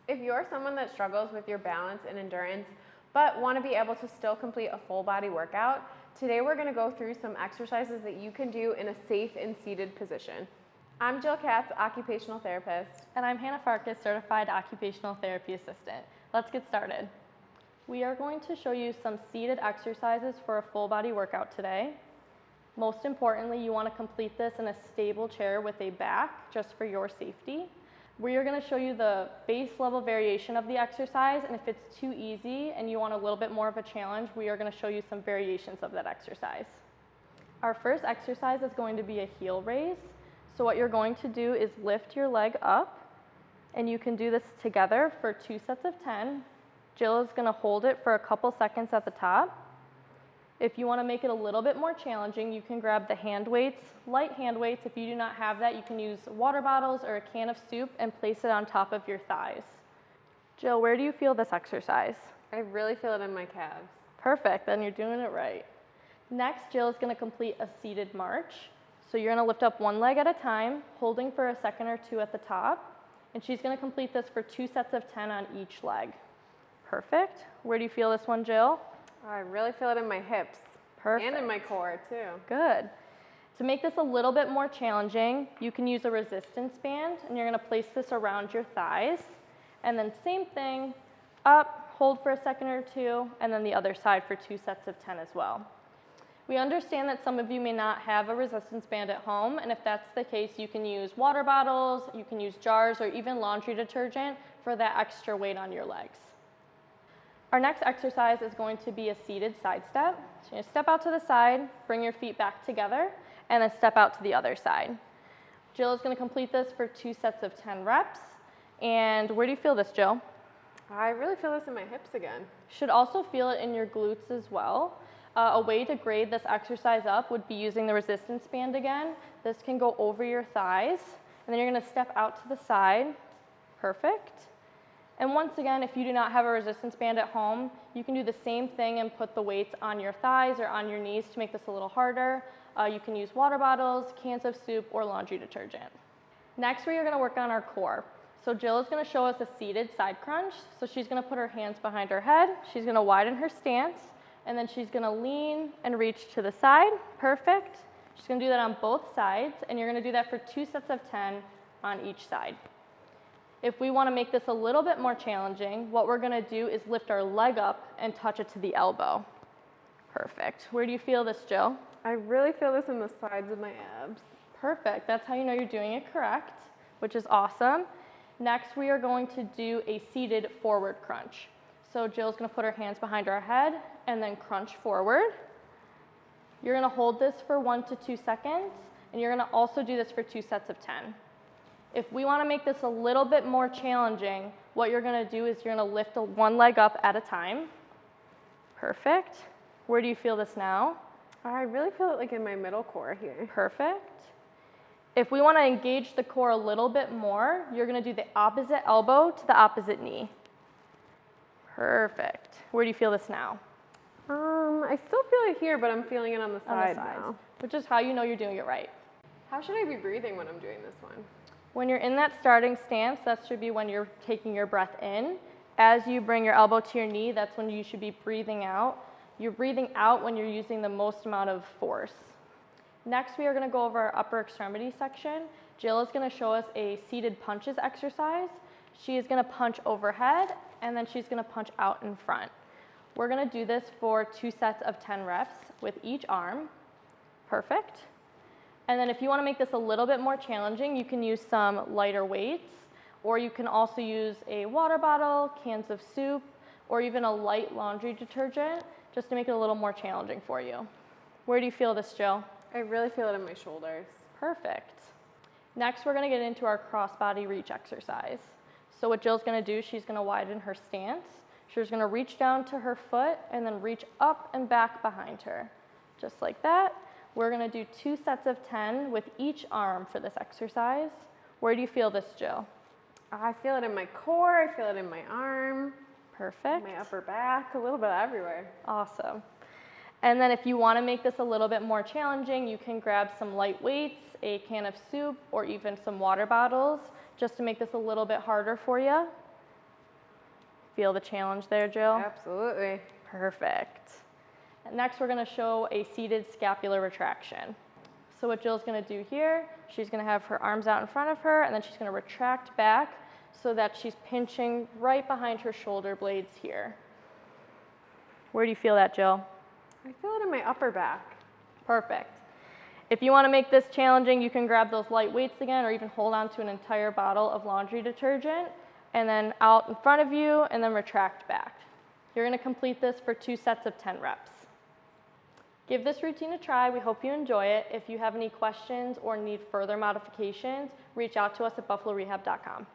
If you're someone that struggles with your balance and endurance, but want to be able to still complete a full body workout, today we're going to go through some exercises that you can do in a safe and seated position. I'm Jill Katz, Occupational Therapist. And I'm Hannah Farkas, Certified Occupational Therapy Assistant. Let's get started. We are going to show you some seated exercises for a full body workout today. Most importantly, you want to complete this in a stable chair with a back, just for your safety. We are going to show you the base level variation of the exercise, and if it's too easy and you want a little bit more of a challenge, we are going to show you some variations of that exercise. Our first exercise is going to be a heel raise. So what you're going to do is lift your leg up, and you can do this together for 2 sets of 10. Jill is going to hold it for a couple seconds at the top. If you want to make it a little bit more challenging, you can grab the hand weights, light hand weights. If you do not have that, you can use water bottles or a can of soup and place it on top of your thighs. Jill, where do you feel this exercise? I really feel it in my calves. Perfect, then you're doing it right. Next, Jill is going to complete a seated march. So you're going to lift up one leg at a time, holding for a second or two at the top, and she's going to complete this for 2 sets of 10 on each leg. Perfect. Where do you feel this one, Jill? I really feel it in my hips. Perfect. And in my core too. Good. To make this a little bit more challenging, you can use a resistance band, and you're going to place this around your thighs. And then same thing, up, hold for a second or two, and then the other side for 2 sets of 10 as well. We understand that some of you may not have a resistance band at home, and if that's the case, you can use water bottles, you can use jars, or even laundry detergent for that extra weight on your legs. Our next exercise is going to be a seated side step. So you're going to step out to the side, bring your feet back together, and then step out to the other side. Jill is going to complete this for 2 sets of 10 reps. And where do you feel this, Jill? I really feel this in my hips again. You should also feel it in your glutes as well. A way to grade this exercise up would be using the resistance band again. This can go over your thighs, and then you're going to step out to the side. Perfect. And once again, if you do not have a resistance band at home, you can do the same thing and put the weights on your thighs or on your knees to make this a little harder. You can use water bottles, cans of soup, or laundry detergent. Next, we are going to work on our core. So Jill is going to show us a seated side crunch. So she's going to put her hands behind her head. She's going to widen her stance, and then she's going to lean and reach to the side. Perfect. She's going to do that on both sides, and you're going to do that for 2 sets of 10 on each side. If we want to make this a little bit more challenging, what we're going to do is lift our leg up and touch it to the elbow. Perfect. Where do you feel this, Jill? I really feel this in the sides of my abs. Perfect. That's how you know you're doing it correct, which is awesome. Next, we are going to do a seated forward crunch. So Jill's going to put her hands behind her head and then crunch forward. You're going to hold this for 1 to 2 seconds, and you're going to also do this for 2 sets of 10. If we want to make this a little bit more challenging, what you're going to do is you're going to lift one leg up at a time. Perfect. Where do you feel this now? I really feel it like in my middle core here. Perfect. If we want to engage the core a little bit more, you're going to do the opposite elbow to the opposite knee. Perfect. Where do you feel this now? I still feel it here, but I'm feeling it on the side now. Which is how you know you're doing it right. How should I be breathing when I'm doing this one? When you're in that starting stance, that should be when you're taking your breath in. As you bring your elbow to your knee, that's when you should be breathing out. You're breathing out when you're using the most amount of force. Next, we are going to go over our upper extremity section. Jill is going to show us a seated punches exercise. She is going to punch overhead, and then she's going to punch out in front. We're going to do this for 2 sets of 10 reps with each arm. Perfect. And then if you want to make this a little bit more challenging, you can use some lighter weights, or you can also use a water bottle, cans of soup, or even a light laundry detergent, just to make it a little more challenging for you. Where do you feel this, Jill? I really feel it in my shoulders. Perfect. Next, we're going to get into our crossbody reach exercise. So what Jill's going to do, she's going to widen her stance. She's going to reach down to her foot and then reach up and back behind her, just like that. We're going to do 2 sets of 10 with each arm for this exercise. Where do you feel this, Jill? I feel it in my core, I feel it in my arm. Perfect. My upper back, a little bit everywhere. Awesome. And then if you want to make this a little bit more challenging, you can grab some light weights, a can of soup, or even some water bottles, just to make this a little bit harder for you. feel the challenge there, Jill? Absolutely. Perfect. And next, we're going to show a seated scapular retraction. So what Jill's going to do here, she's going to have her arms out in front of her, and then she's going to retract back so that she's pinching right behind her shoulder blades here. Where do you feel that, Jill? I feel it in my upper back. Perfect. If you want to make this challenging, you can grab those light weights again, or even hold on to an entire bottle of laundry detergent, and then out in front of you, and then retract back. You're going to complete this for 2 sets of 10 reps. Give this routine a try. We hope you enjoy it. If you have any questions or need further modifications, reach out to us at buffalorehab.com.